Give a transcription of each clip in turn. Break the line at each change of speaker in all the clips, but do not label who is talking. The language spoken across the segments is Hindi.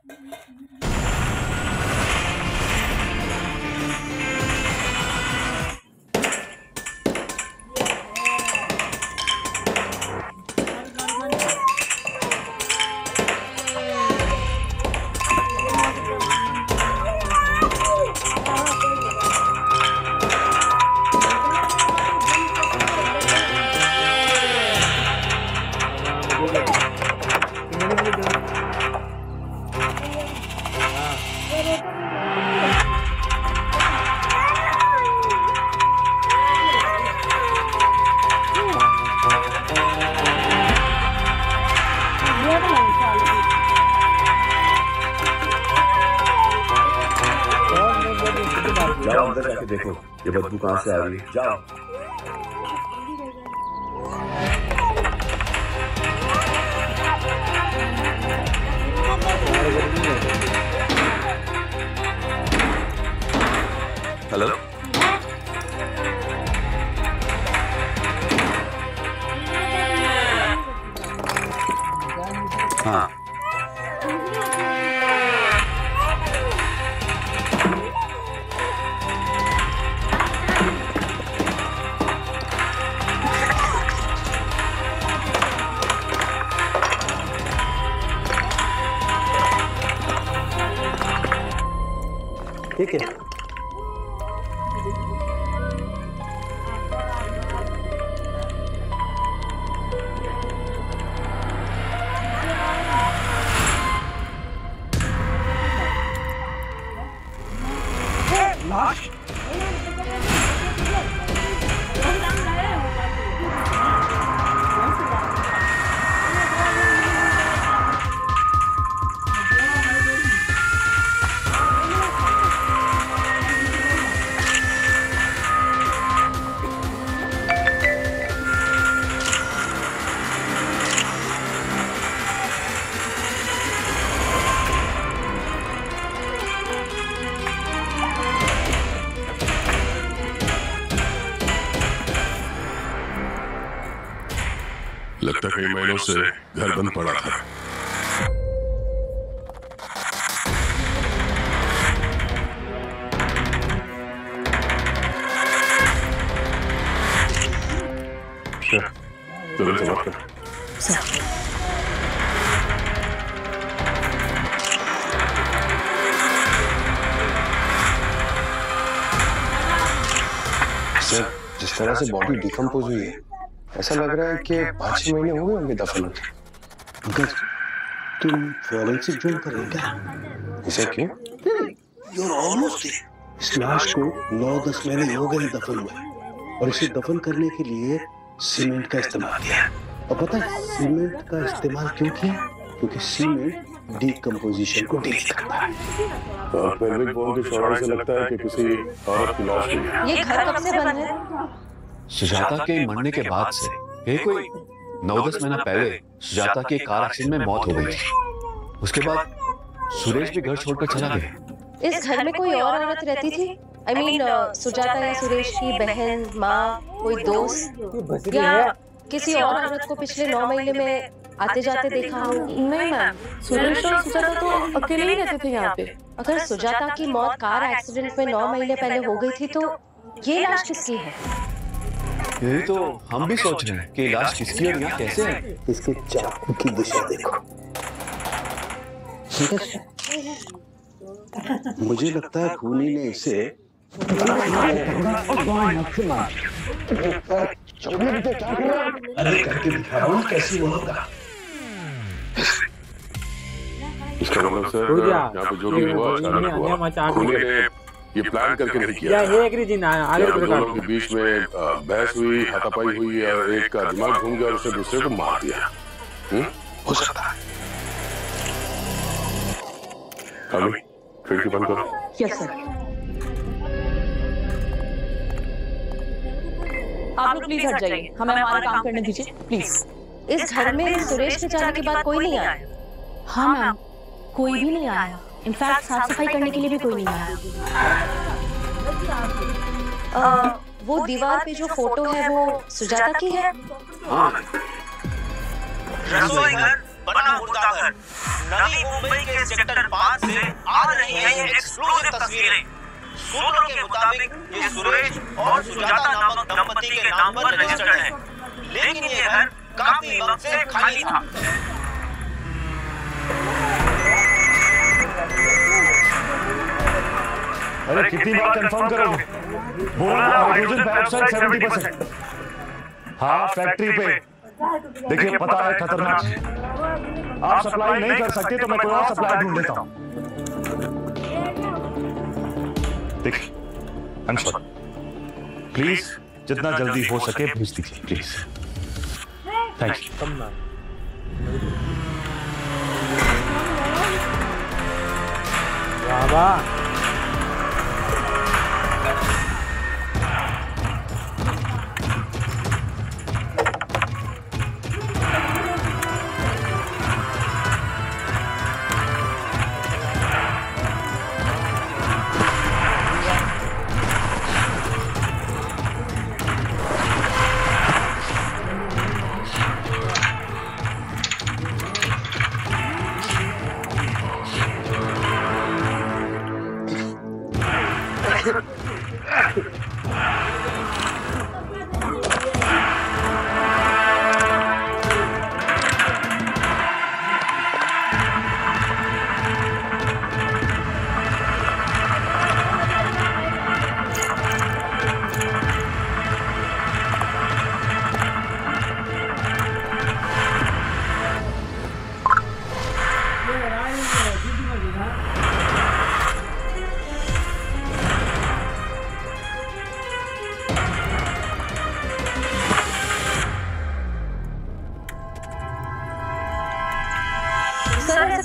जाओ अंदर जाके देखो ये बदबू कहाँ से आ रही है। जाओ। हेलो, हाँ ठीक है। लाश
लगता कई महीनों से घर बंद पड़ा था। जरूर से बात कर।
सर, जिस तरह से बॉडी डिकम्पोज हुई है ऐसा लग रहा है कि 5-6 महीने हो गए होंगे दफन होते।
पंकज, तुम फॉरेंसिक ज्वाइन कर रहे हो क्या?
ऐसा क्यों?
You're almost there. इस लाश को 9-10 महीने हो गए दफन हुए और इसे दफन करने के लिए सीमेंट का इस्तेमाल किया। और पता है सीमेंट का इस्तेमाल क्यों किया? क्योंकि सीमेंट डिकम्पोजिशन को डिले करता है।
पेल्विक बोन की चौड़ाई से लगता है कि किसी औरत की लाश है।
ये घर कब से बंद है?
सुजाता के मरने के बाद से ये कोई 9-10 महीना पहले सुजाता की कार एक्सीडेंट में मौत हो गई थी। उसके बाद सुरेश भी घर छोड़कर चला गया।
इस घर में कोई और औरत रहती थी? I mean, सुजाता या सुरेश की बहन, माँ, कोई दोस्त या किसी और औरत को पिछले 9 महीने में आते जाते देखा हो?
नहीं मैम, सुरेश और सुजाता तो अकेले ही रहते थे यहाँ पे।
अगर सुजाता की मौत कार एक्सीडेंट में 9 महीने पहले हो गई थी तो ये लाश किसकी है?
यही तो हम भी सोच रहे हैं कि लाश किसकी और यहाँ कैसे है।
इसके चाकू की दिशा देखो। मुझे लगता है खूनी ने इसे अरे करके दिखा रहा हूँ कैसे वो होगा।
इसका मतलब सर यहाँ पे जो भी हुआ अचानक हुआ। खूनी ने ये प्लान करके नहीं किया। दोनों के बीच में बहस हुई, हाथापाई हुई और एक का दिमाग घूम गया और उसने दूसरे को मार दिया।
हो सकता है।
खिड़की बंद करो।
Yes sir. आप लोग प्लीज हट जाइए, हमें हमारा काम करने दीजिए प्लीज।
इस घर में सुरेश के जाने के बाद कोई नहीं आया?
हाँ मैम, कोई भी नहीं आया। इनफैक्ट साफ सफाई करने के लिए भी कोई नहीं आया।
वो दीवार पे जो फोटो है वो सुजाता की है?
रसोई घर
बना मुर्दा घर। नवी मुंबई के सेक्टर 5 से आ रही है ये एक्सक्लूसिव तस्वीरें। सूत्रों के मुताबिक ये सुरेश और सुजाता नामक दंपति के नाम पर रजिस्टर्ड है, लेकिन ये घर काफी वक्त से खाली था।
अरे कितनी बार कंफर्म करोगे? बोलना हाइड्रोजन पेरोक्साइड 70%। हाँ फैक्ट्री पे। देखिए पता है खतरनाक है, आप सप्लाई नहीं कर सकते तो मैं कोई और सप्लाई ढूंढ लेता हूँ। देखिए अंशुल प्लीज जितना जल्दी हो सके भेज दीजिए प्लीज। Thank you.
वाह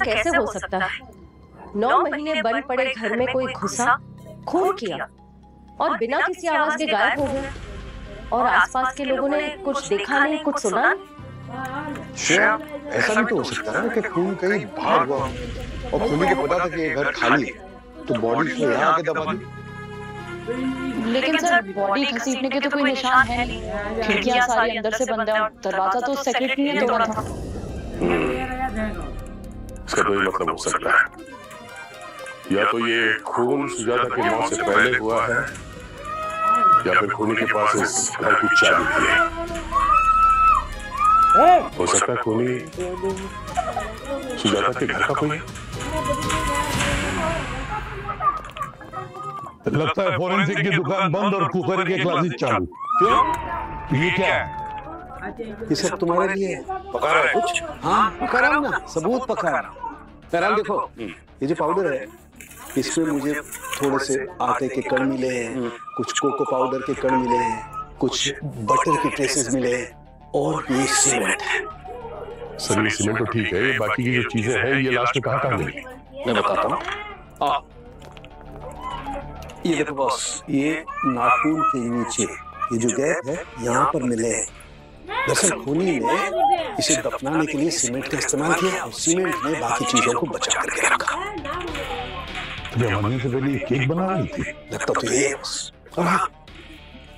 कैसे हो सकता है? 9 महीने बंद पड़े घर में कोई घुसा, खून किया और बिना किसी आवाज के गायब हो गया, और आसपास के लोगों ने कुछ देखा नहीं, कुछ सुना नहीं।
श्रेया, ऐसा भी तो हो सकता है कि खून कहीं बाहर हुआ और खूनी को पता था कि ये घर खाली है तो बॉडी को यहाँ आके दबा दी।
लेकिन सर बॉडी घसीटने के तो कोई निशान है नहीं, खिड़कियां सारी अंदर से बंद है और दरवाजा तो सेक्रेटरी ने तोड़ा था।
इसका तो ये मतलब हो सकता है या तो ये खून सुजाता की मौत से पहले हुआ है या फिर खूनी के पास इस घर की चाबी थी। हो सकता है खूनी सुजाता के घर का कोई है।
लगता है फोरेंसिक की दुकान बंद और कुकर के क्लासेस चालू। क्यों? ये क्या है?
ये सब तुम्हारे लिए
पका रहा है कुछ?
हाँ पका रहा हूँ ना, सबूत पका रहा हूँ। बहरहाल देखो ये जो पाउडर है इसमें मुझे थोड़े से आटे के कण मिले हैं, कुछ कोको पाउडर के कण मिले हैं, कुछ बटर के ट्रेसेस मिले हैं और ये सीमेंट है।
सर ये सीमेंट तो ठीक है, बाकी की जो चीजें हैं ये लास्ट में कहाँ मिली?
मैं बताता हूँ। ये देखो बॉस, ये नाखून के नीचे ये जो गैप है यहाँ पर मिले हैं। दरअसल खूनी ने इसे दफनाने के लिए सीमेंट का इस्तेमाल किया और सीमेंट ने बाकी चीजों को बचा करके रखा।
मरने से पहले केक बना रही थी?
लगता तो ये और हाँ,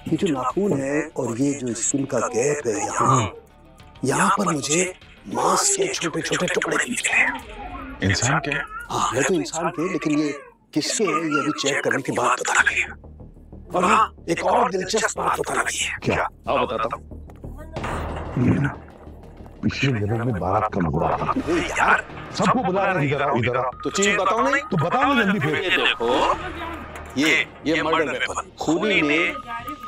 ये जो नाखून है और ये जो स्किन का गैप है यहाँ पर मुझे मांस के छोटे छोटे टुकड़े निकले।
इंसान के?
हाँ है तो इंसान के, लेकिन ये किसके हैं ये अभी चेक करने के बाद पता लगेगा। और हाँ एक और दिलचस्प बात पता लगी है।
क्या?
आओ बताता हूँ।
पिछले जन्म में बारात का मुहूर्त था
यार,
सबको बुला रहे इधर आ।
तो चीज बताओ नहीं
तो बताओ ना जल्दी फिर।
ये देखो ये मर्डर वेपन। खूनी ने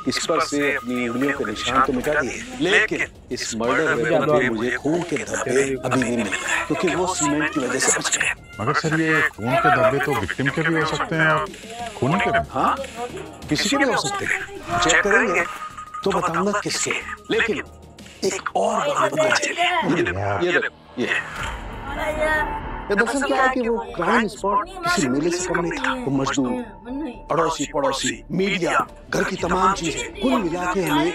इस पर से अपनी उंगलियों के निशान तो मिटा दिए, लेकिन इस मर्डर वेपन पे मुझे खून के धब्बे अभी भी मिल रहे हैं क्योंकि वो सीमेंट की वजह से बच गए।
मगर सर ये खून के धब्बे तो विक्टिम के भी हो सकते हैं और खूनी के भी?
हाँ किसी के भी हो सकते हैं, चेक करेंगे तो बताऊंगा किसके। लेकिन एक और बात पता चली। ये दरअसल क्या है कि वो क्राइम स्पॉट किसी मेले से कम नहीं था। वो मजदूर, अड़ोसी पड़ोसी, मीडिया, घर की तमाम चीजें कुल मिला के हमें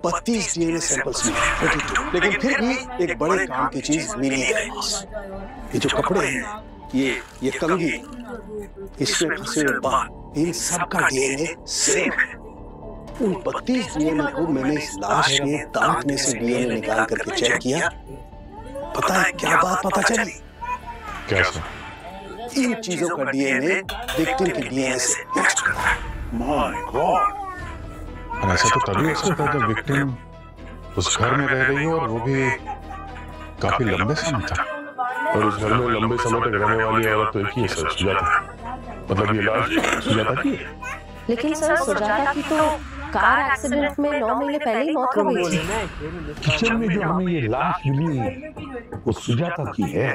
32 डीएनए सैंपल्स मिले, 32। लेकिन फिर भी एक बड़े काम की चीज मिली है। ये जो कपड़े हैं, ये कंघी, इसमें फंसे हुए बाल, इन सब का डीएनए सेम है। उन 32 डीएनए को मैंने इस लाश के दांत में से डीएनए निकाल करके चेक किया पता है क्या बात पता चली?
क्या सर?
इन चीजों का डीएनए विक्टिम के डीएनए से मैच करता है। My God.
ऐसा तो तभी हो सकता है जब विक्टिम उस घर में रह रही हो और वो भी काफी लंबे समय तक। और उस घर में लंबे समय तक रहने वाली औरत तो एक ही है सर, सुजाता। मतलब ये लाश सुजाता की है।
लेकिन सर सुजाता की तो कार एक्सीडेंट में 9 महीने पहले ही मौत हो गई थी।
किचन में जो हमें ये लाश मिली वो सुजाता की है।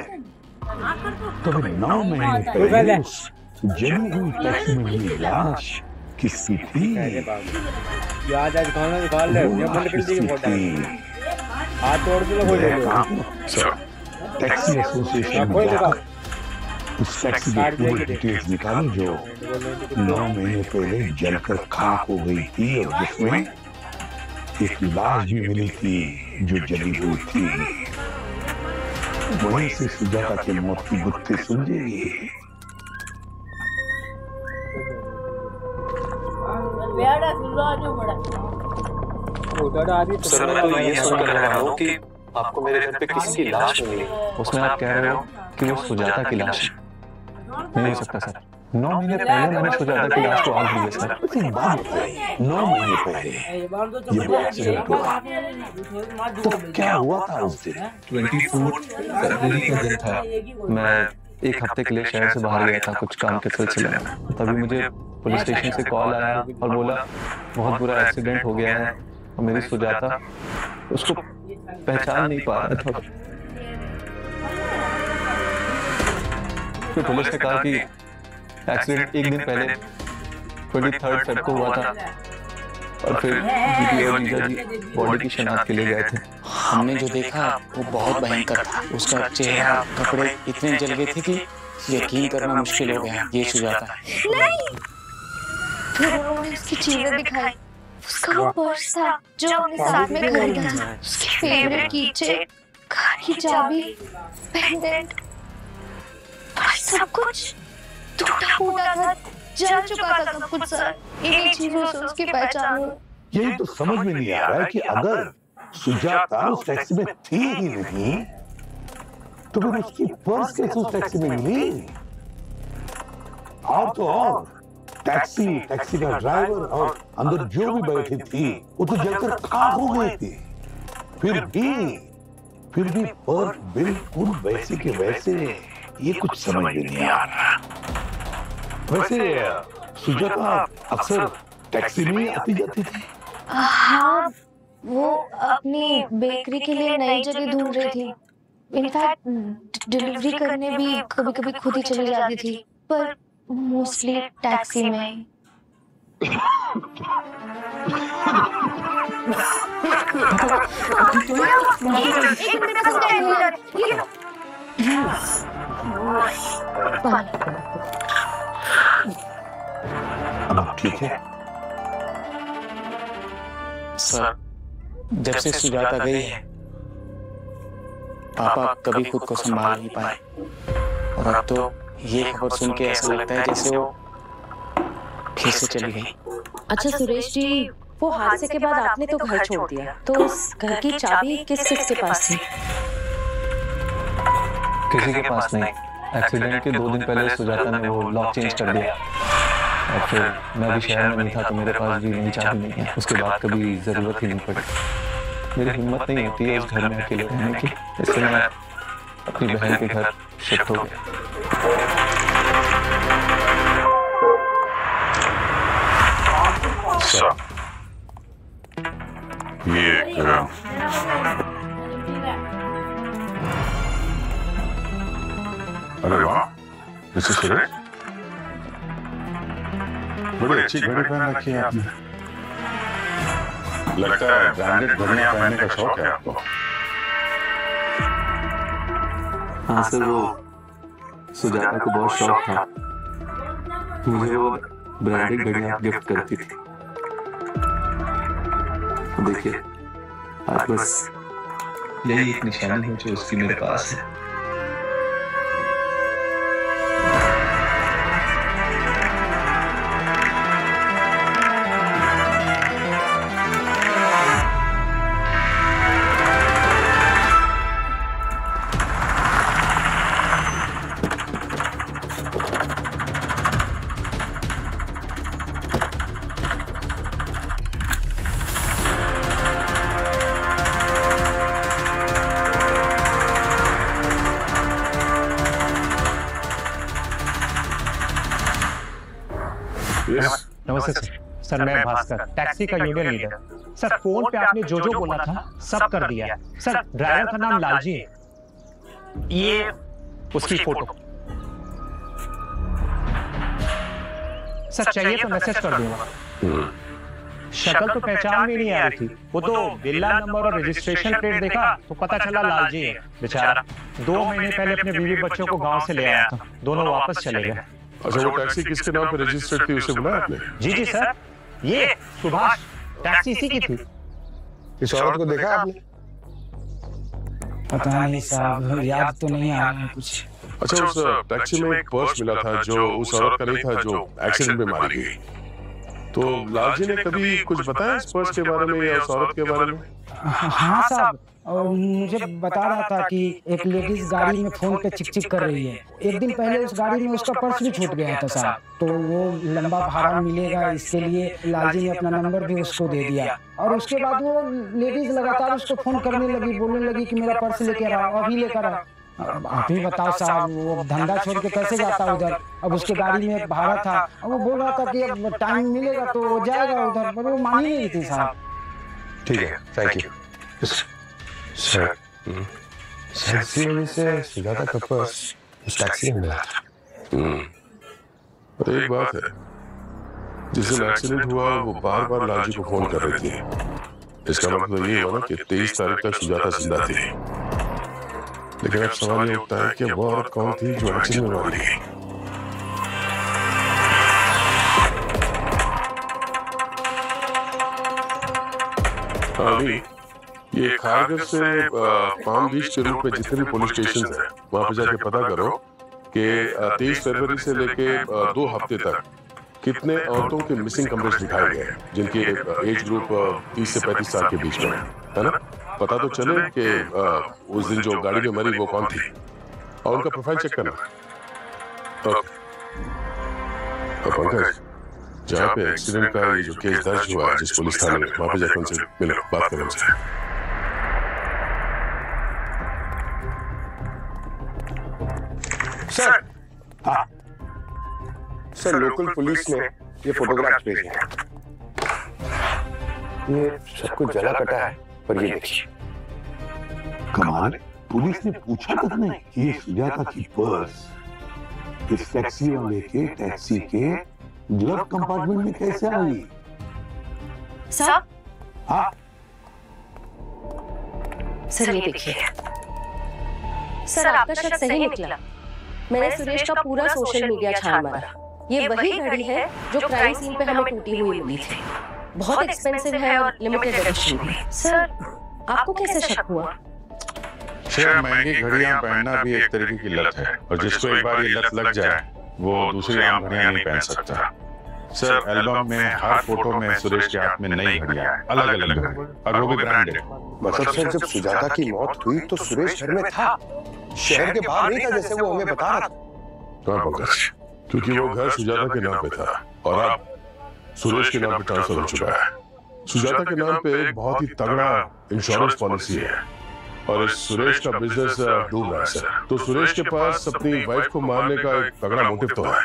तो 9 महीने पहले उस जली हुई टैक्सी में मिली लाश किसकी थी?
याद आज खाना निकाल ले, ये बंद कर दी फोटो। हाथ तोड़ दे बोल
सर, टैक्सी एसोसिएशन में जाकर उस टैक्सी की पूरी डिटेल्स निकालो जो 9 महीने पहले जलकर खाक हो गई थी और जिसमें एक लाश भी मिली थी जो जली हुई थी। वहीं से सुजाता की मौत की गुत्थी सुलझेगी।
सर मैं तो ये सुन कर रहा हूँ कि आपको मेरे घर पे किसी की लाश मिली, उसमें आप कह रहे हो कि वो सुजाता की लाश है। नहीं हो सकता सर, 9 महीने पहले मैंने सुजाता की लाश को आग दी है सर।
9 महीने पहले ये एक्सीडेंट हुआ, तो क्या हुआ था उस दिन?
24 फरवरी का दिन था। मैं एक हफ्ते के लिए शहर से बाहर गया था कुछ काम के सिलसिले में। तभी मुझे पुलिस स्टेशन से कॉल आया और बोला बहुत बुरा एक्सीडेंट हो गया है और मेरी सुजाता उसको पहचान नहीं पा रहा था। फिर पुलिस ने कहा कि एक्सीडेंट एक दिन पहले 23 फरवरी को हुआ था और फिर जीजी और जीजा जी बॉडी की शनाख्त के लिए गए थे।
हमने जो देखा वो बहुत भयंकर था। उसका चेहरा, कपड़े इतने जल गए थे कि यकीन करना मुश्किल हो गया ये सुजाता है।
नहीं, फिर उन्होंने उसकी चीजें दिखाई। उसका वो पर्स था जो हमने साथ में खरीदा था, उसकी फेवरेट कीचेन, कार की चाबी, पेंडेंट, सब कुछ टूटा फूटा था, जल चुका था सब कुछ सर। इन्हीं चीजों से उसकी पहचान हुई।
यही तो समझ में नहीं आ रहा है कि अगर सुजाता उस टैक्सी में थी ही नहीं तो फिर उसकी पर्स कैसे उस टैक्सी में मिली? और तो और टैक्सी का ड्राइवर और अंदर जो भी बैठी थी वो तो जलकर खाक हो गई थी। फिर भी पर्स बिल्कुल वैसे के वैसे। ये कुछ समझ में नहीं आ रहा। वैसे सुजाता अक्सर टैक्सी में आती जाती थी।
हाँ, वो अपनी बेकरी के लिए नई जगह ढूंढ रही थी। इनफैक्ट डिलीवरी करने भी कभी-कभी खुद ही चली जाती थी, पर मोस्टली टैक्सी में।
अब ठीक है
सर। जब से सुजाता गई है पापा कभी खुद को संभाल नहीं पाए और अब तो ये खबर सुन के ऐसा लगता है जैसे वो फिर से चली गई।
अच्छा सुरेश जी, वो हादसे के बाद आपने तो घर छोड़ दिया, तो उस घर की चाबी किसके पास थी?
किसी के पास नहीं। एक्सीडेंट के 2 दिन पहले सुजाता ने वो लॉक चेंज कर दिया और फिर मैं भी शहर में नहीं था तो मेरे पास भी नई चाबी नहीं है। उसके बाद कभी जरूरत ही नहीं पड़ी। मेरी हिम्मत नहीं होती है इस घर में अकेले रहने की, इसलिए मैं अपनी बहन के घर शिफ्ट हो गया।
ये अरे वाह, मिस्टर सुरेश, बड़ी अच्छी घड़ी पहन रखी है आपने। लगता है ब्रांडेड घड़ियां पहनने का शौक है आपको।
हाँ सर, वो सुजाता को बहुत शौक था। मुझे वो ब्रांडेड घड़ियां गिफ्ट करती थी। देखिए, आज बस यही एक निशानी है जो उसकी मेरे पास है।
नमस्ते सर। सर मैं भास्कर, टैक्सी का यूनियन लीडर। सर फोन पे आपने जो जो बोला था सब कर दिया। सर ड्राइवर का नाम लालजी है, ये उसकी फोटो। सर चाहिए तो मैसेज कर दूंगा। शक्ल तो पहचान में नहीं आ रही थी, वो तो बिल्ला नंबर और रजिस्ट्रेशन प्लेट देखा तो पता चला लालजी है। बेचारा 2 महीने पहले अपने बीवी बच्चों को गांव से ले आया था, दोनों वापस चले गए।
अच्छा, वो टैक्सी किसके नाम पे रजिस्टर्ड थी, उसे बुलाया आपने?
जी सर, ये सुभाष टैक्सी इसी की थी।
इस औरत को देखा आपने?
पता नहीं साहब, याद तो नहीं आ रहा कुछ।
अच्छा, उस टैक्सी में एक पर्स मिला था जो उस औरत का नहीं था जो एक्सीडेंट में मारी गई। तो लालजी ने कभी कुछ बताया इस पर्स के बारे में या उस औरत के बारे में?
हाँ साहब, और मुझे बता रहा था कि एक लेडीज गाड़ी में फोन पे चिक चिक कर रही है। एक दिन पहले उस गाड़ी में उसका पर्स भी छूट गया था साहब, तो वो लंबा भाड़ा मिलेगा इसके लिए लालजी ने अपना नंबर भी उसको दे दिया। और उसके बाद वो लेडीज लगातार उसको फोन करने लगी, बोलने लगी कि मेरा पर्स लेकर आओ, अभी लेकर आओ। आप ही बताओ साहब, वो धंधा छोड़ के कैसे जाता उधर? अब उसके गाड़ी में भाड़ा था, अब वो बोल रहा था कि अब टाइम मिलेगा तो वो जाएगा उधर, पर वो मान ही नहीं थी साहब।
ठीक है, थैंक यू सर। टैक्सी में से सुजाता का पर्स उस टैक्सी में मिला था।
एक बात है, जिस दिन एक्सीडेंट हुआ वो बार बार लालजी को फोन कर रही थी। इसका मतलब ये हुआ ना कि 23 तारीख तक सुजाता जिंदा थी। लेकिन अब सवाल ये उठता है कि वो औरत कौन थी जो एक्सीडेंट में मारी गई? अभी ये खारगर से पाम बीच के रूट में जितने भी पुलिस स्टेशन है वहां पे जाके पता करो कि 23 फरवरी से लेके 2 हफ्ते तक कितने औरतों के मिसिंग कंप्लेंट्स दिखाए गए हैं जिनकी एज ग्रुप 30 से 35 साल के बीच में है ना। पता तो चले कि उस दिन जो गाड़ी में मरी वो कौन थी और उनका प्रोफाइल चेक करना। पंकज, जहाँ पे एक्सीडेंट का ये जो केस दर्ज हुआ है जिस पुलिस थाने में, वहां पे जाकर उनसे मिलो, बात करो उनसे।
सर, हाँ सर, लोकल पुलिस ने ये फोटोग्राफ भेजे हैं। ये सब कुछ जला कटा है, पर ये देखिए।
कमाल, पुलिस ने पूछा तक नहीं कि ये सुजाता की पर्स इस टैक्सी वाले के टैक्सी के ग्लव कंपार्टमेंट में कैसे आई?
सर,
हाँ
सर ये देखिए। सर आपका शक सही निकला। मैंने सुरेश का पूरा सोशल मीडिया छान मारा। ये वही घड़ी है जो क्राइम सीन पे हमें टूटी हुई मिली थी। बहुत एक्सपेंसिव है और लिमिटेड एडिशन भी। सर आपको कैसे शक हुआ?
सर महंगी घड़ियां पहनना भी एक तरीके की लत है और जिसको एक बार ये लत लग जाए वो दूसरी आम घड़ियां नहीं पहन सकता। सर एल्बम में हर फोटो में सुरेश के हाथ में नई घड़ियां अलग अलग है और वो भी ब्रांडेड।
मतलब सर जब सुजाता की मौत हुई तो सुरेश घर में था, शहर के बाहर नहीं था जैसे वो हमें बता रहा था।
हाँ पंकज, क्योंकि वो घर सुजाता के नाम पे था और अब सुरेश के नाम पे ट्रांसफर हो चुका है। सुजाता के नाम पे एक बहुत ही तगड़ा इंश्योरेंस पॉलिसी है और इस सुरेश का बिजनेस डूब रहा है सर। तो सुरेश के पास अपनी वाइफ को मारने का एक तगड़ा मोटिव तो है।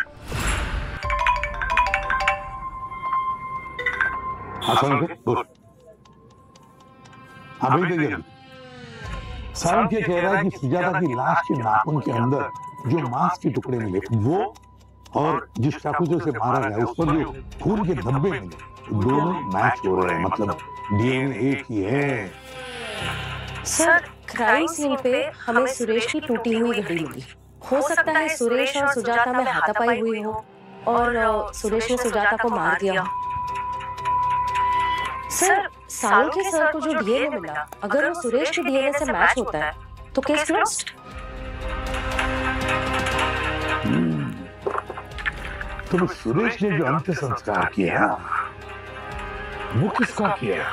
साहब ये कह रहा है कि सुजाता की लाश के नाखून के अंदर जो मांस के टुकड़े मिले वो और जिस चाकू से उसे मारा गया उस पर जो खून के धब्बे मिले दोनों मैच हो रहे हैं, मतलब डीएनए एक ही है।
सर क्राइम सीन पे हमें सुरेश की टूटी हुई घड़ी मिली। हो सकता है सुरेश और सुजाता में हाथापाई हुई हो और सुरेश ने सुजाता को मार दिया। सर सालों के सर को जो डीएनए मिला, अगर वो सुरेश के डीएनए से मैच होता है तो केस क्लोज्ड।
तो सुरेश ने जो अंतिम संस्कार किया वो किसका किया?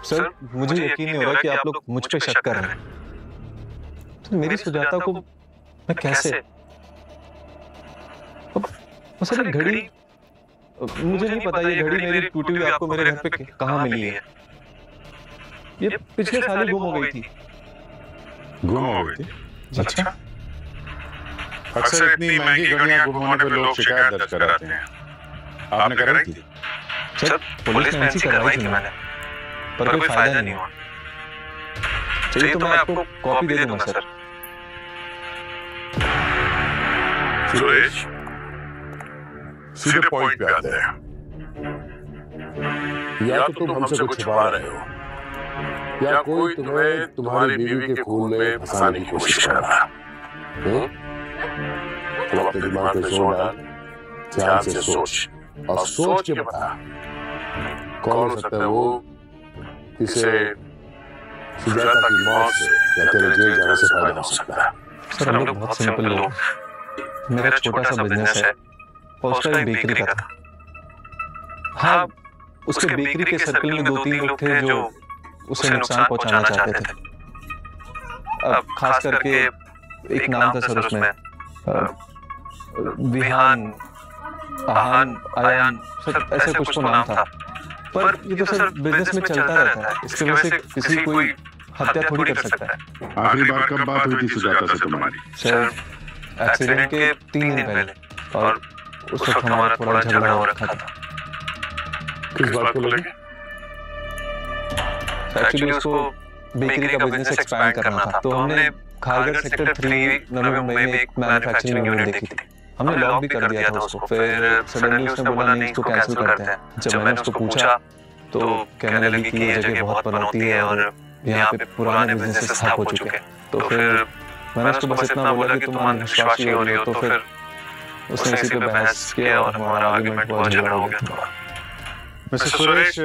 सर मुझे यकीन नहीं हो रहा कि आप लोग मुझ पे शक कर रहे हैं। तो मेरी सुजाता को मैं कैसे? सर घड़ी मुझे नहीं पता, ये घड़ी मेरी टूटी हुई आपको मेरे घर पे कहाँ मिली है? ये पिछले साल ही गुम हो गई थी।
गुम हो गई थी? अच्छा। अक्सर इतनी महंगी घड़ियां गुम होने पे लोग शिकायत दर्ज कराते हैं। आपने कराई थी?
सर पुलिस ने एनसी करवाई थी मैंने, पर कोई फायदा नहीं हुआ। चाहिए तो मैं आपको कॉपी दे दूंगा सर।
सुरेश, सीधे पॉइंट पे आते हैं। या तो तुम हमसे कुछ छुपा रहे हो, या कोई तुम्हें तुम्हारी बीवी के खून में फंसाने की कोशिश कर रहा है। तुम अपने दिमाग पे जोर डाल, ध्यान से सोच और सोच के बता कौन हो सकता है वो किसे सुजाता की मौत से या तेरे जेल जाने से फायदा हो सकता है।
सर हम लोग बहुत सिंपल लोग, मेरा छोटा सा बिजनेस है और उसका एक बेकरी का था। हाँ, उसके बेकरी के सर्कल में 2-3 लोग थे जो उसे नुकसान पहुंचाना चाहते थे। अब खास करके एक नाम था सर उसमें, विहान, आहान, आयान, सर ऐसे कुछ तो नाम था। पर ये तो सर बिजनेस में चलता रहता है, इसकी वजह से किसी कोई हत्या थोड़ी कर सकता है।
आखिरी बार कब बात हुई थी सुजाता से तुम्हारी?
सर एक्सीडेंट के 3 दिन पहले, और उस वक्त हमारा थोड़ा झगड़ा हो रखा था।
किस बात को लेकर?
एक्चुअली उसको बेकरी का बिजनेस एक्सपैंड करना था, तो हमने खारघर सेक्टर 3 नवी मुंबई में एक मैन्युफैक्चरिंग यूनिट देखी थी। हमने लॉक भी कर दिया था उसको। फिर सडनली उसने बोला नहीं, इसको कैंसिल करते हैं। जब मैंने उसको पूछा तो कहने लगी कि ये जगह बहुत पुरानी है और यहाँ पे पुराने बिजनेस ठप हो चुके हैं। तो फिर मैंने उसको बस इतना बोला कि तुम अंधविश्वासी हो रही हो, तो फिर उसने इसी पे बहस किया और हमारा आर्गुमेंट बहुत झगड़ा हो गया।
मिस्टर सुरेश,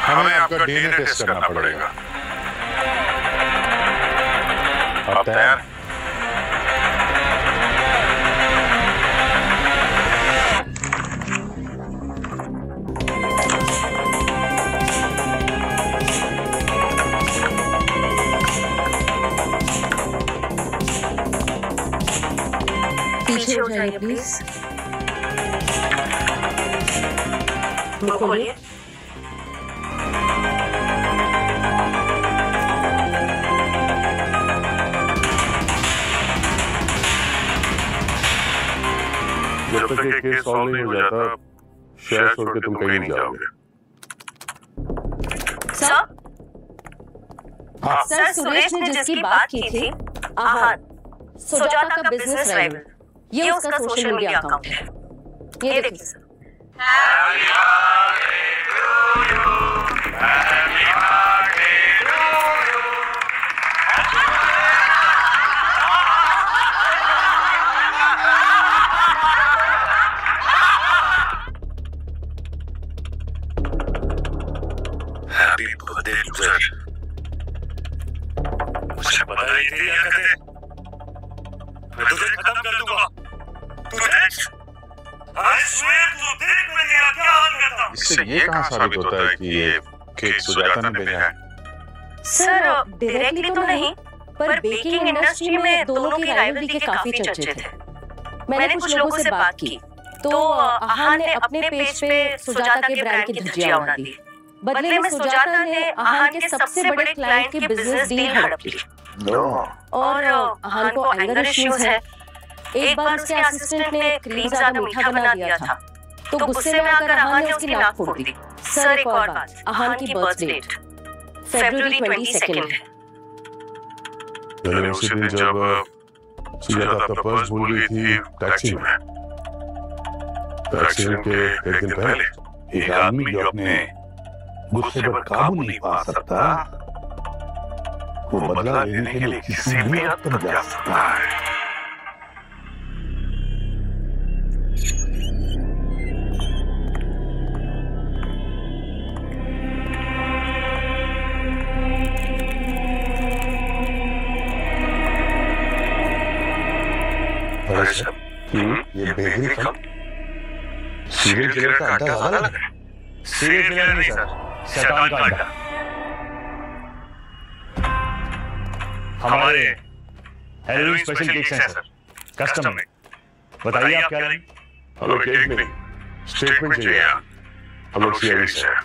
हमें आपका डीएनए टेस्ट करना पड़ेगा। आप तैयार?
पीछे हो जाइए प्लीज। खोलिए।
जब तक ये केस सॉल्व नहीं हो जाता, शहर छोड़ के तुम कहीं नहीं जाओगे।
सर सुरेश ने जिसकी बात की थी, आहान, सुजाता का बिजनेस राइवल, ये उसका सोशल मीडिया अकाउंट है। ये देखिए सर।
Happy birthday loser. मुझे पता नहीं थी क्या कहते, मैं तुझे खत्म कर दूंगा। तू देख, I swear तू देख मैं तेरा क्या हाल करता हूं।
इससे ये कहां साबित होता है कि ये केक सुजाता ने भेजा है?
सर डायरेक्टली तो नहीं, पर बेकिंग इंडस्ट्री में दोनों की राइवलरी के काफी चर्चे थे। मैंने कुछ लोगों से बात की, तो आहान ने अपने पेज पे सुजाता के ब्रांड की धज्जियां उड़ा दी। बदले में सुजाता ने आहान के सबसे बड़े क्लाइंट की बिजनेस डील हड़प ली। और आहान को एंगर इश्यूज है। एक बार उसके असिस्टेंट ने क्रीम ज्यादा मीठा बना दिया था, तो गुस्से में आकर आहान ने उसकी नाक फोड़ दी। सर एक और बात, आहान की बर्थ डेट फरवरी 22 है।
मैंने उसी दिन जब सुजाता अपना पर्स भूल गई थी टैक्सी में, एक्सीडेंट के एक दिन पहले,
एक आदमी जो अपने गुस्से पर काबू नहीं पा सकता, वो बदला लेने के लिए किसी भी हद तक जा सकता है।
ये बेकरी का सीरियल किलर का अड्डा ज्यादा लग रहा है।
सीरियल किलर नहीं सर, शैतान का अड्डा। हमारे हेलोवीन स्पेशल केक्स हैं सर, कस्टम में। बताइए आप क्या लेंगे?
हमें केक नहीं, स्टेटमेंट चाहिए। हम लोग सीआईडी से हैं।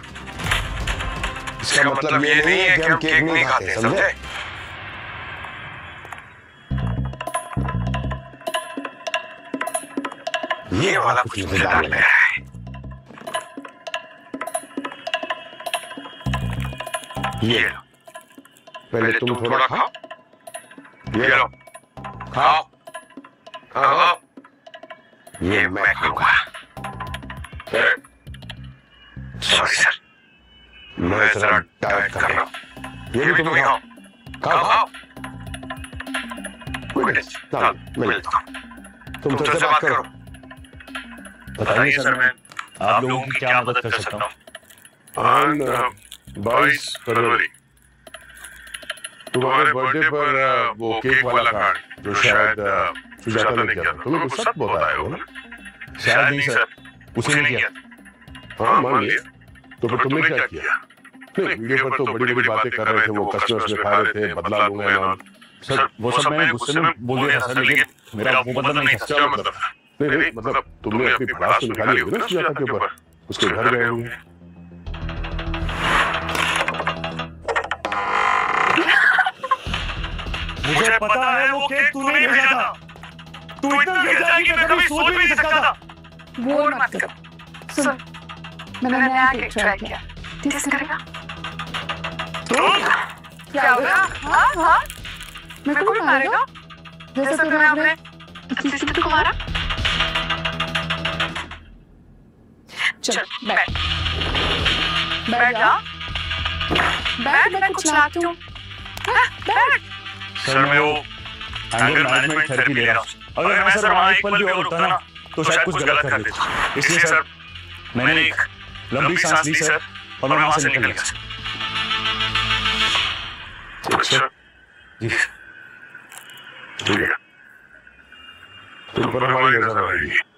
इसका मतलब ये नहीं है कि हम केक नहीं खाते, समझे? ये वाला कुछ मजेदार लग रहा है। ये लो, पहले तुम थोड़ा खाओ। ये लो, खाओ खाओ। ये मैं खाऊंगा। सॉरी सर, मैं जरा डाइट कर रहा हूं। ये भी तुम खाओ खाओ खाओ। तुम तो से बात करो।
बताइए सर, मैं आप लोगों की क्या मदद कर सकता हूँ?
22 फरवरी तुम्हारे बर्थडे पर वो केक वाला कार्ड जो शायद सुजाता ने किया था, तुम्हें कुछ शक बहुत आया होगा ना?
शायद नहीं सर, उसी ने किया।
हाँ मान लिया, तो फिर तुमने क्या किया? नहीं, वीडियो पर तो बड़ी बड़ी बातें कर रहे थे, वो कस्टमर्स में खा रहे थे, बदला लूंगा इनाम।
सर वो सब मैंने गुस्से में बोल दिया था सर, लेकिन मेरा मुंह बदला नहीं था।
क्या मतलब? नहीं मतलब तुमने अपनी भड़ास तो निकाली होगी ना सुजाता के ऊपर, उसके घर गए होंगे।
मुझे पता है वो केक तूने ही भेजा था। तू इतना गिर जाएगी मैं कभी सोच भी नहीं सकता था।
बोल मत कर। सुन, मैंने नया केक ट्राई किया, टेस्ट करेगा? क्या होगा? हाँ हाँ, मेरे को भी मारेगा जैसे तूने अपने असिस्टेंट को मारा। चल बैठ, बैठ जा, बैठ, मैं कुछ लाती हूँ। बैठ।
सर मैं वो एंगर मैनेजमेंट थेरेपी ले रहा हूँ। अगर मैं सर वहाँ एक पल भी और रुकता ना तो शायद कुछ गलत कर देता। इसलिए सर मैंने एक लंबी सांस ली सर और मैं वहाँ से निकल गया।
अच्छा जी ठीक है, तुम पर हमारी नजर रहेगी।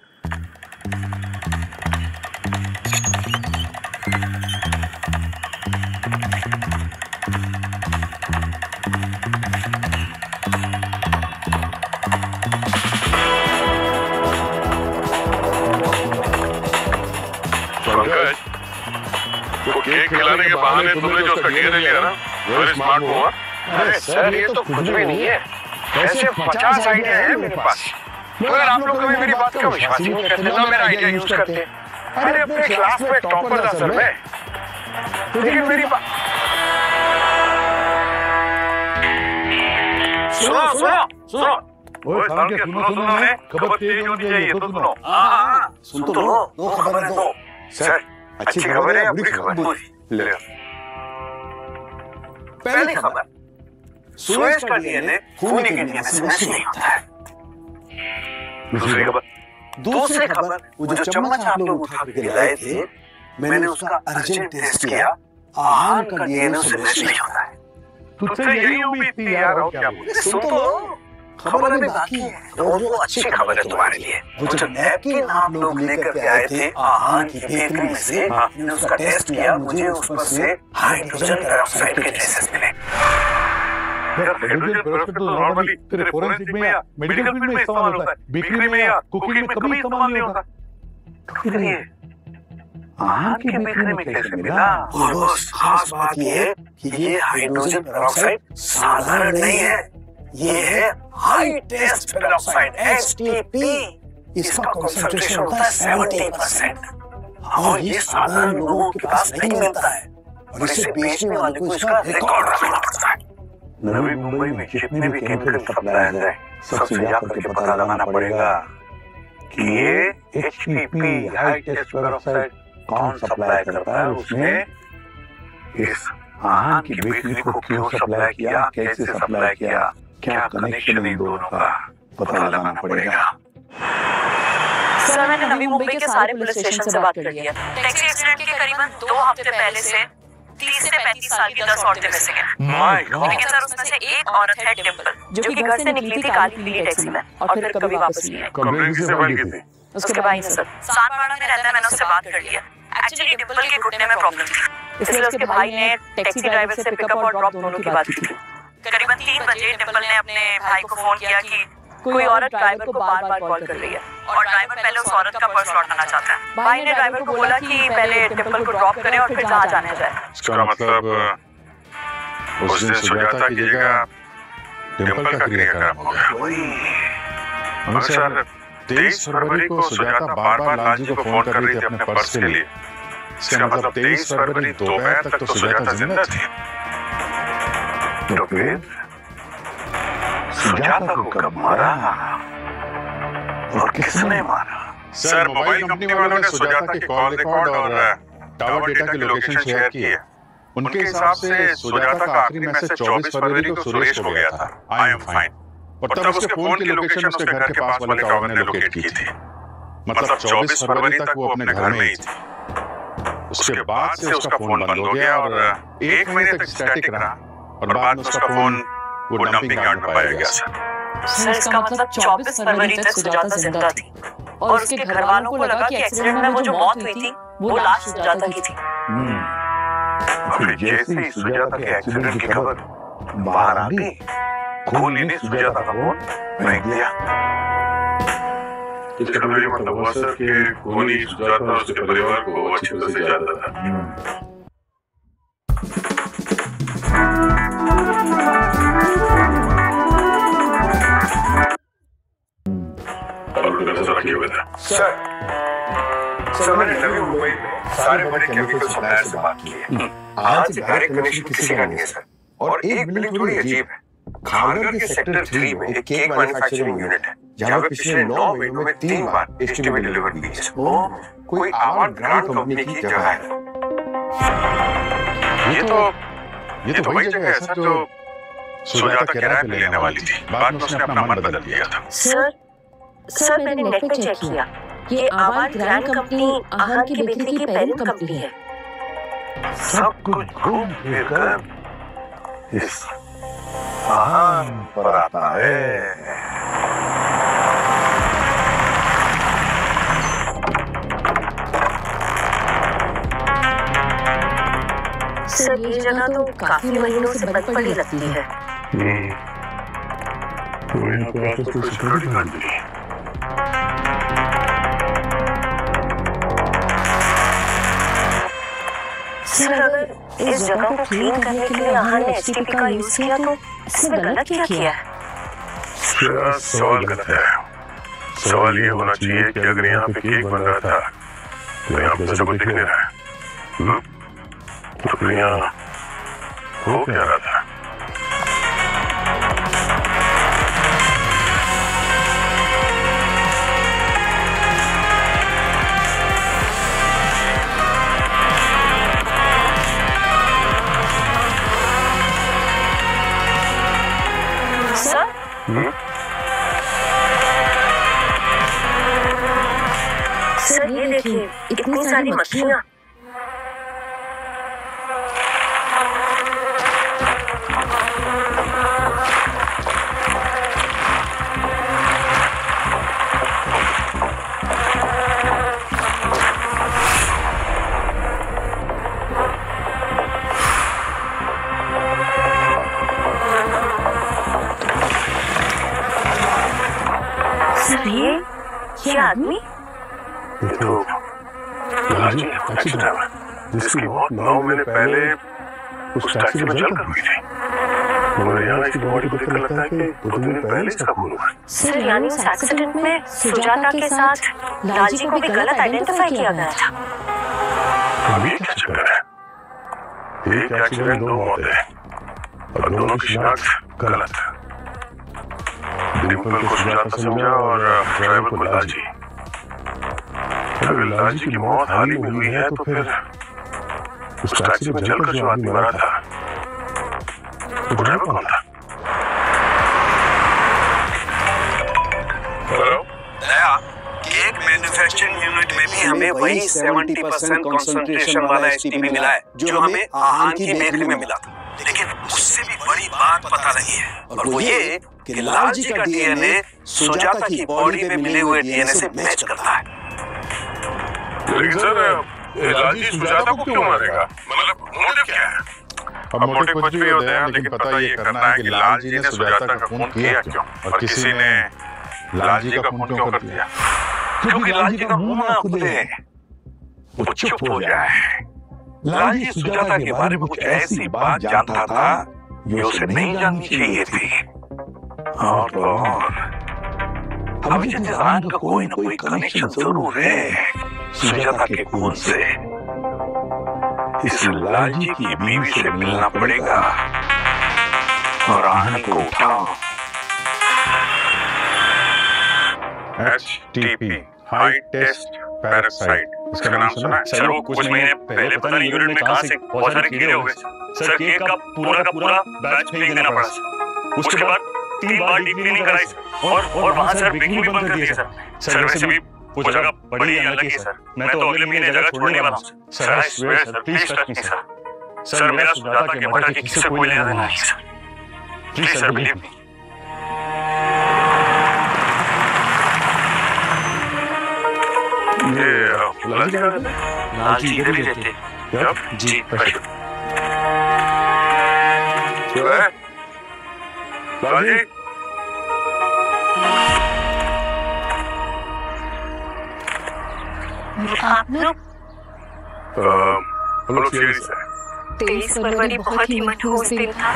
केक खिलाने के बहाने तुमने जो उसका डीएनए लिया ना, वेरी स्मार्ट हुआ।
अरे सर ये तो कुछ भी नहीं है, ऐसे 50 आइडिया है मेरे पास, मगर आप लोग कभी मेरी बात का विश्वास ही नहीं करते, ना मेरा आइडिया यूज करते। अरे अपने क्लास में टॉपर था सर मैं, लेकिन मेरी बात सुनो सुनो सुनो।
ओए साहब के सुनो सुनो ने खबर तेज होनी चाहिए तो सुनो।
हां सुन तो लो, दो खबर दो सर। अच्छी खबर है या बुरी खबर? ले लो। पहली खबर, सुरेश का डीएनए खूनी के डीएनए से मैच नहीं होता है। दूसरी खबर, वो जो चम्मच आप लोग उठा के लाए थे, मैंने उसका अर्जेंट टेस्ट किया, आहान का डीएनए से मैच नहीं होता है।
तुझसे यही उम्मीद थी यार, और क्या बोले।
सुन तो लो, खबर अभी बाकी है और वो अच्छी खबर है तुम्हारे लिए। वो जो नैपकिन आप लोग लेकर के आए थे आहान की बेकरी में से, मैंने उसका टेस्ट किया, मुझे उस पर से हाइड्रोजन पेरोक्साइड के ट्रेसेस मिले।
हाइड्रोजन पेरोक्साइड तो नॉर्मली तेरे फोरेंसिक में या मेडिकल फील्ड में इस्तेमाल होता है, बेकरी में या कुकिंग में कभी इस्तेमाल नहीं होता।
तो फिर ये आहान की बेकरी में कैसे मिला? और वो खास बात ये है कि ये हाइड्रोजन पेरोक्साइड साधारण नहीं है, ये है हाई टेस्ट पेरोक्साइड HTP। इसका कंसंट्रेशन होता है 70% और ये साधारण लोगों के पास नहीं मिलता है और इसे बेचने वाले को इसका रिकॉर्ड रखना पड़ता है।
नवी मुंबई में जितने भी केमिकल सप्लायर्स हैं, सबसे जाकर के पता लगाना पड़ेगा कि ये HTP हाई टेस्ट पेरोक्साइड कौन सप्लाई करता है, उसने इस आहान की बेकरी को क्यों सप्लाई किया, कैसे सप्लाई किया, क्या कनेक्शन इन दोनों का पता लगाना पड़ेगा।
सर मैंने नवी मुंबई के सारे पुलिस स्टेशन से बात कर लिया। टैक्सी एक्सीडेंट के करीबन 2 हफ्ते पहले से 30 से 35 साल की 10 औरतें मिसिंग हैं। लेकिन सर उसमें से एक औरत है डिम्पल, जो कि घर से निकली थी काली पीली टैक्सी में और फिर कभी वापस नहीं आई। उसके भाई ने सर सानपाड़ा में रहता है, मैंने उससे बात कर लिया। एक्चुअली डिम्पल के घुटने में प्रॉब्लम थी, इसलिए उसके भाई ने टैक्सी ड्राइवर से पिकअप और ड्रॉप दोनों की बात की थी। करीबन 3 बजे डिम्पल ने अपने भाई को फोन किया कि कोई औरत ड्राइवर को बार-बार कॉल कर रही है और ड्राइवर पहले उस औरत का पर्स लौटाना चाहता है। भाई ने ड्राइवर को बोला कि पहले डिम्पल को ड्रॉप करे और फिर जहाँ जाने जाए।
इसका मतलब उस दिन सुजाता की जगह डिम्पल का क्रियाक्रम हो गया।
सर
23 फरवरी को सुजाता बार बार लालजी को फोन कर रही थी अपने पर्स के लिए। इसका मतलब 23 फरवरी दोपहर तक तो सुजाता जिंदा थी।
तो फिर सुजाता को कब मारा और किसने मारा?
सर, मोबाइल कंपनी वालों ने सुजाता की कॉल रिकॉर्ड और टावर डेटा की लोकेशन शेयर की है। उनके हिसाब से सुजाता का आखिरी मैसेज 24 फरवरी को सुरेश को गया था, आई एम फाइन। और तब उसके फोन की लोकेशन उसके घर के पास वाले टावर ने लोकेट की थी। मतलब 24 फरवरी तक वो अपने घर में ही थी। उसके बाद से उसका फोन बंद हो गया और 1 महीने तक स्टैटिक रहा और बाद में उसका फोन वो डंपिंग यार्ड में पाया गया।
सर, इसका मतलब 24 फरवरी तक सुजाता जिंदा थी और उसके घर वालों को लगा कि एक्सीडेंट में वो जो मौत हुई थी वो लाश सुजाता की थी।
और जैसे ही सुजाता के एक्सीडेंट की खबर बाहर आ गई, खूनी ने सुजाता का फोन फेंक दिया।
इसका मतलब हुआ सर कि खूनी सुजाता और उसके परिवार को अच्छी तरह से जानता था।
सर, मैंने नवी मुंबई में सारे बड़े केमिकल सप्लायर से बात की है। आज डायरेक्ट कनेक्शन किसी का नहीं है सर। और एक बिल्डिंग थोड़ी अजीब है। खानगर के सेक्टर 3 में एक केक मैन्युफैक्चरिंग यूनिट है, जहां पे पिछले 9 महीनों में 3 बार एसटीबी डिलीवर की है। वो कोई आवाज ग्रांड कंपनी की जगह है।
ये तो वही जगह है सर जो सुजाता किराए पे लेने वाली थी। बाद में उसने अपना मन बदल लिया था।
सर, मैंने नेट पे चेक किया। ये आवाज ग्रैंड कंपनी आहान की बेकरी की पेरेंट कंपनी है।
सब कुछ घूम फिर कर इस आहान पर आता है।
सर, ये जगह तो काफी महीनों से बंद पड़ी लगती है।
तो यहाँ पे आपको कोई सिक्योरिटी गार्ड नहीं है।
सर, अगर इस जगह को क्लीन करने के लिए आहान ने एसटीपी का यूज किया तो इसने गलत क्या किया है?
सवाल गलत है। सवाल ये होना चाहिए कि अगर यहाँ पे केक बन रहा था तो यहाँ पे सब दिख नहीं रहा है, तो यहाँ हो क्या रहा था?
सर, ये देखिए, इतनी सारी मछलियाँ। सर, ये आदमी
टैक्सी ड्राइवर जिसकी मौत 9 महीने पहले उस टैक्सी में जलकर हुई थी। मगर यहाँ इसकी बॉडी को देखकर लगता है कि 2 दिन पहले इसका खून हुआ।
सर, यानी इस एक्सीडेंट में सुजाता के साथ लालजी को भी गलत आइडेंटिफाई किया गया था।
अभी क्या चक्कर है? एक एक्सीडेंट 2 मौतें और दोनों की शिनाख्त गलत। डिम्पल को सुजाता समझा और ड्राइवर को लालजी। अगर लालजी की मौत हाल ही में हुई है तो फिर उस टैक्सी में जलकर जो आदमी मरा था वो ड्राइवर कौन था?
हेलो दया, केक मैन्युफैक्चरिंग यूनिट में भी हमें वही 70% कंसंट्रेशन वाला एसटीपी मिला है जो हमें आहान की बेकरी में मिला था। लेकिन उससे भी बड़ी बात पता लगी है, और वो ये कि लालजी का डीएनए सुजाता की बॉडी में मिले हुए डीएनए से मैच करता है।
लेकिन सर, लालजी सुजाता को क्यों मारेगा? मतलब मोटिव क्या है?
अब मोटिव कुछ भी होता है, लेकिन पता ये करना है कि लालजी ने सुजाता का खून किया क्यों और किसी ने लालजी का खून क्यों कर दिया।
क्योंकि लालजी का मुंह ना खुले, वो चुप हो जाए। लालजी सुजाता के बारे में कुछ ऐसी बात जानता था जो उसे नहीं जाननी चाहिए थी। और
अभिजीत रान का कोई ना कोई कनेक्शन जरूर है सुजाता के खून से। इस लालजी की बीवी से मिलना पड़ेगा और रान को उठाओ।
HTP हाई टेस्ट पैरासाइट, इसका नाम सुना?
सर वो कुछ महीने पहले पता नहीं यूनिट में कहां से बहुत सारे कीड़े हो गए। सर केक का पूरा बैच फेंक देना पड़ा। उसके बाद 3 बार डीप क्लीनिंग कराई और वहां सर बिकनी भी बंद कर दिया सर। सर वैसे भी वो जगह बड़ी अलग है सर। मैं तो अगले महीने जगह छोड़ने वाला हूं sir. I swear sir, please touch me sir. Sir मेरा सुजाता के मर्डर के किसी से कोई लेना देना नहीं sir. Please sir believe me.
ये
लालजी इधर ही रहते हैं जी।
लालजी
आप लोग?
हम लोग सीरियस हैं।
23 फरवरी बहुत ही मनहूस दिन था।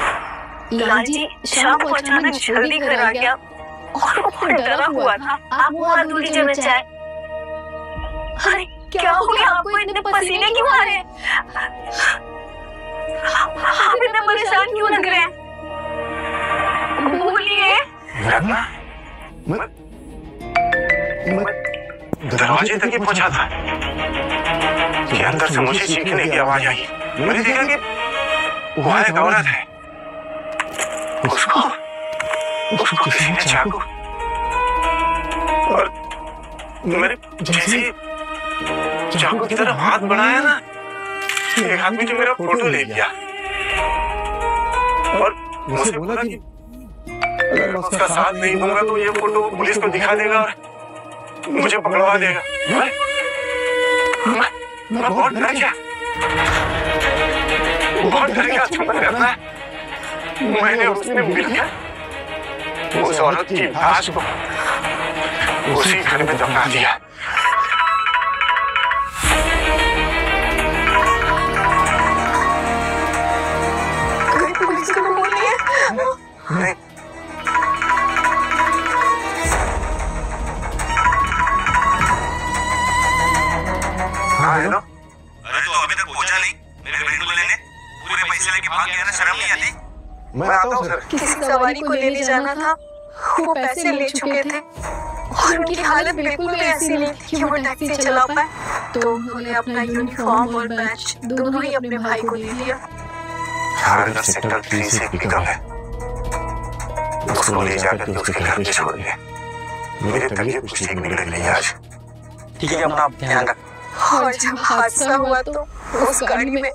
लालजी शाम को अचानक जल्दी घर आ गया और बहुत डरा हुआ था। आप वहाँ दूर लीजिए चाहे। अरे क्या हो गया आपको? इतने पसीने क्यों आ रहे हैं? आप इतने परेशान क्यों लग रहे हैं? बोलिए।
दरवाजे तक ही पहुंचा था कि अंदर से मुझे चीखने की आवाज आई। मैंने देखा कि वहां एक औरत है। उसको किसी ने चाकू और मेरे जैसे चाकू की तरफ हाथ बढ़ाया ना, एक आदमी जो मेरा फोटो ले गया और मुझसे बोला कि अगर मैं उसका साथ नहीं दूंगा तो ये फोटो पुलिस को दिखा देगा और मुझे पकड़वा देगा। मैं बहुत डर गया, बहुत डर गया। समझ रहा है मैंने उसने मिलकर उस औरत की लाश को उसी घर में दफना दिया। पुलिस को बोलिए। नहीं हेलो।
अरे तो अभी तक पहुंचा नहीं मेरे बहन को लेने? पूरे पैसे लेके भाग गया ना, शर्म नहीं आती?
मैं आता हूँ सर।
किसी सवारी को लेने जाना था, वो पैसे ले चुके थे और उनकी हालत बिल्कुल भी ऐसी नहीं थी कि वो टैक्सी चला पाए। तो उन्होंने अपना यूनिफॉर्म और बैच दोनों ही अपने भाई को दे दिया।
हर सेक्टर 3 से पिकअप है, उसको ले जाकर उसके घर पे छोड़ दिया। मेरी तबीयत कुछ ठीक नहीं लग रही आज।
ठीक है अपना ध्यान रख।
और जब हादसा हुआ तो उस गाड़ी में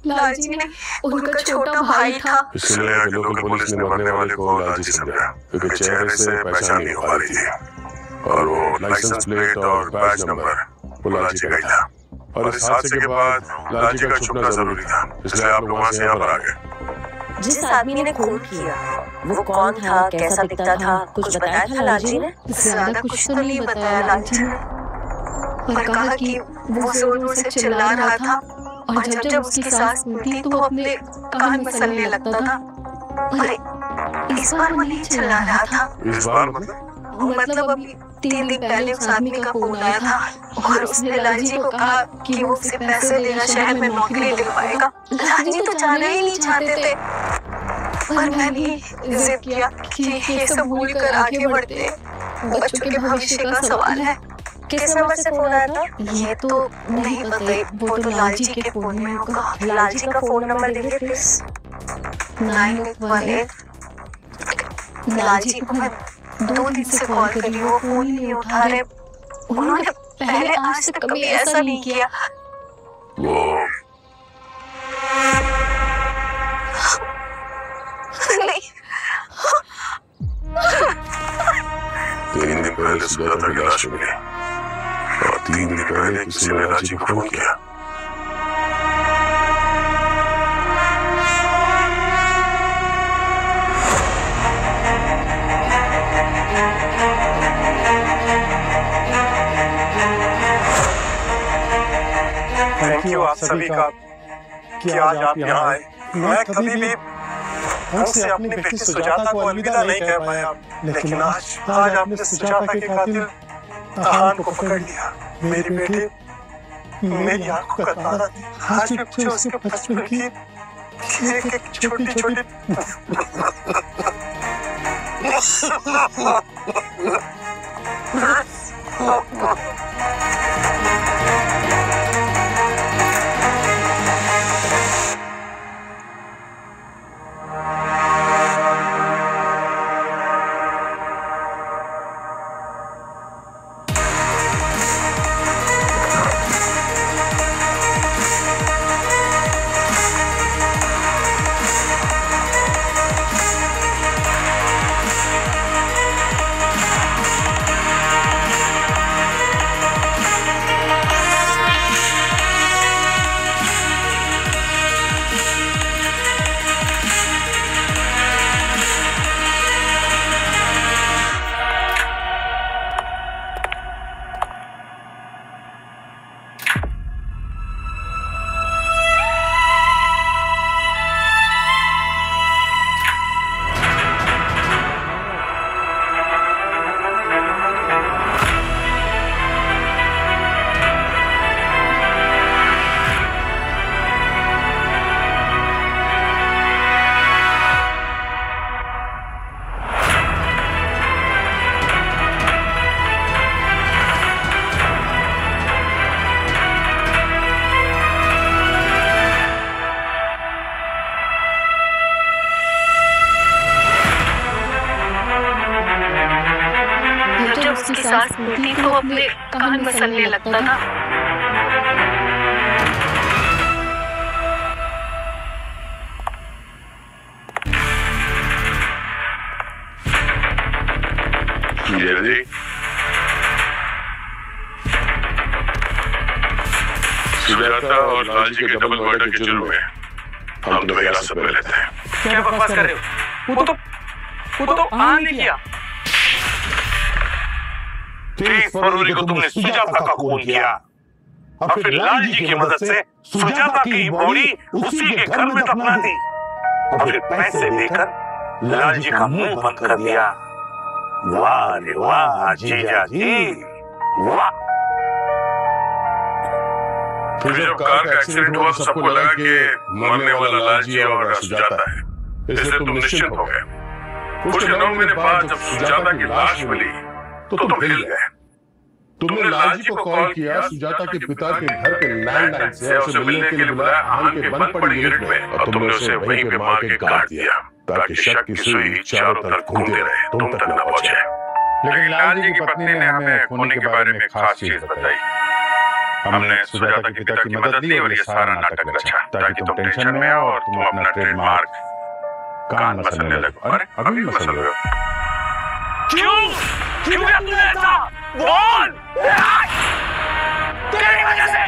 लालजी ने उनका छोटा भाई था।
इसलिए लोकल पुलिस ने मरने वाले को लालजी समझा क्योंकि चेहरे से पहचान नहीं हो पा रही थी और वो लाइसेंस प्लेट और बैज नंबर वो लालजी का ही था। और इस हादसे के बाद लालजी का छुपना जरूरी था, इसलिए आप लोग वहाँ से यहाँ पर आ गए।
जिस आदमी ने खून किया वो कौन था, कैसा दिखता था, कुछ बताया था लालजी ने?
ज्यादा कुछ तो नहीं बताया लालजी ने, पर कहा कि वो जोर से चिल्ला रहा था और जब उसकी सांस फूटी तो वो अपने कान मसलने लगता था। पर इस बार वो नहीं चिल्ला रहा था।
इस बार
मतलब अभी 3 दिन पहले उस आदमी का फोन आया था और उसने लालजी को कहा कि वो उसे पैसे देना शहर में नौकरी दिलवाएगा। लालजी तो जाना ही नहीं चाहते थे, पर मैंने जिद किया कि ये सब भूल कर आगे बढ़ते, बच्चों के भविष्य का सवाल है।
किस नंबर से फोन आया था?
ये तो नहीं पता, वो तो लालजी के फोन में होगा।
लालजी का फोन नंबर देंगे प्लीज?
9818। लालजी को मैं 2 दिन से कॉल कर रही हूँ, वो फोन नहीं उठा रहे। उन्होंने पहले आज तक कभी ऐसा नहीं किया। नहीं।
3 दिन पहले सुजाता की लाश मिली और 3 दिन पहले किसी ने लालजी को फोन किया।
थैंक यू आप सभी का कि आज आप यहाँ आए। मैं कभी भी
ढंग से अपनी बेटी सुजाता को अलविदा नहीं कह पाए आप, लेकिन आज आपने सुजाता के कातिल अहान को पकड़ लिया। मेरी बेटी मेरी आंखों का तारा थी। आज मुझे उसके बचपन की एक छोटी छोटी
उसकी सांस फूलती तो अपने कान मसलने लगता था।
सुजाता और लालजी के डबल मर्डर के जुर्म में हम तुम्हें हिरासत में लेते हैं।
क्या बकवास कर रहे हो? वो तो आन ने किया।
30 फरवरी को तुमने सुजाता का खून किया और फिर लालजी की मदद से सुजाता की बॉडी उसी के घर में दफना दी और फिर पैसे देकर लालजी का मुंह बंद कर दिया। वाह रे वाह जीजा जी वाह।
फिर जब कार का एक्सीडेंट हुआ तो सबको लगा कि मरने वाला लालजी और सुजाता है, इसलिए तुम निश्चिंत हो गए। कुछ दिनों के बाद जब सुजाता की लाश मिली तो तुम हिल गए। तुमने लालजी को कॉल किया सुजाता के पिता के घर के लैंडलाइन से, उसे मिलने के लिए बुलाया आन के बंद पड़ी यूनिट में और तुमने उसे वहीं पे मार के काट दिया ताकि शक की सुई चारों तरफ घूमती रहे, तुम तक न पहुंचे।
लेकिन लालजी की पत्नी ने हमें खून के बारे में खास चीज बताई। हमने सुजाता के पिता की मदद ली और ये सारा नाटक रचा ताकि तुम टेंशन में आओ और तुम अपना ट्रेडमार्क कान मसलने लगो। अरे अभी भी मसल रहे हो?
क्यों किया तूने ऐसा? बोल! तेरी वजह से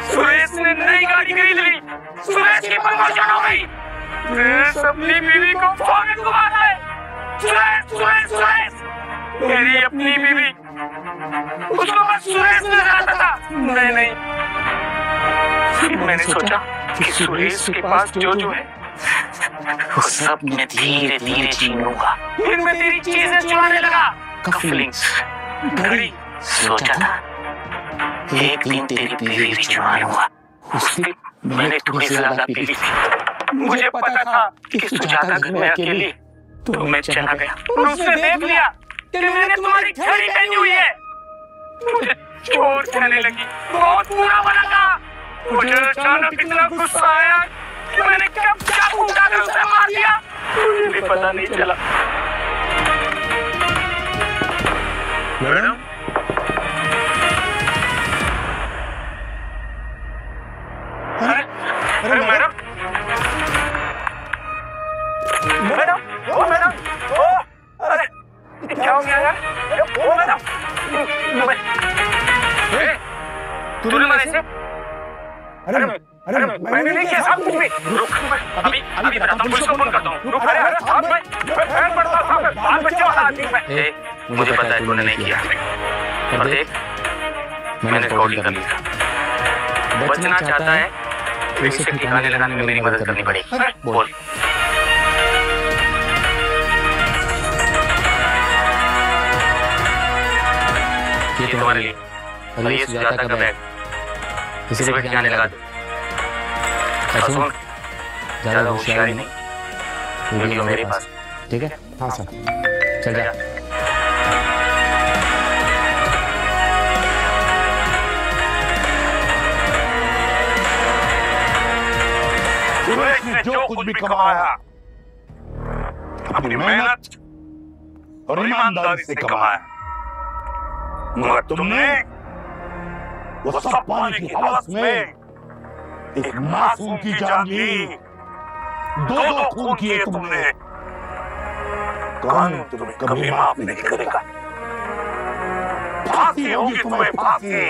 सुरेश ने नई गाड़ी खरीद ली, सुरेश की प्रमोशन हो गई, सुरेश अपनी बीवी को फोन को मारा है। सुरेश सुरेश सुरेश मेरी अपनी बीवी, उसको बस सुरेश ने जाना था। नहीं फिर मैंने सोचा कि सुरेश के पास जो है वो सब मैं धीरे धीरे छीन लूंगा। फिर मैं तेरी चीजें चुराने लगा, कफलिंग्स, घड़ी। सोचा था एक दिन तेरी बीवी भी चुरा लूंगा। उस दिन मैंने थोड़ी ज्यादा पी ली थी। मुझे पता था कि सुजाता घर में अकेली, तो मैं चला गया और उसने देख लिया कि मैंने तुम्हारी घड़ी पहनी हुई है। मुझे चोट कहने लगी, बहुत बुरा बना था। मुझे अचानक इतना गुस्सा आया कि मैंने कब चाकू उठाकर उसे मार दिया, मुझे भी पता नहीं चला।
मैडम
अरे मैडम अरे क्या हो गया यार? ओ मैडम तूने मारा इसे? अरे मैंने नहीं किया साहब कुछ भी। अभी बताता हूँ, पुलिस को फोन करता हूँ। रुक अरे साहब मैं फैन पड़ता साहब मैं बाल बच्चे वाला आदमी मैं। मुझे पता है तूने नहीं किया और देख मैंने रिकॉर्डिंग कर ली। बचना चाहता है तो इसे ठिकाने लगाने में मेरी मदद करनी पड़ेगी। बोल।
तुम्हारे लिए, और ये सुजाता का बैग, इसी पे खियाने लगा दे। सुन, ज्यादा होशियारी नहीं, वीडियो मेरे पास, ठीक है?
हाँ सर।
चल जा।
सुरेश ने जो कुछ भी कमाया अपनी मेहनत और ईमानदारी से कमाया, मगर तुमने वो सब पाने की हवस में एक मासूम की जान ली, दो खून किए तुमने। कानून तुम्हें कभी माफ नहीं करेगा, फांसी होगी तुम्हें, फांसी।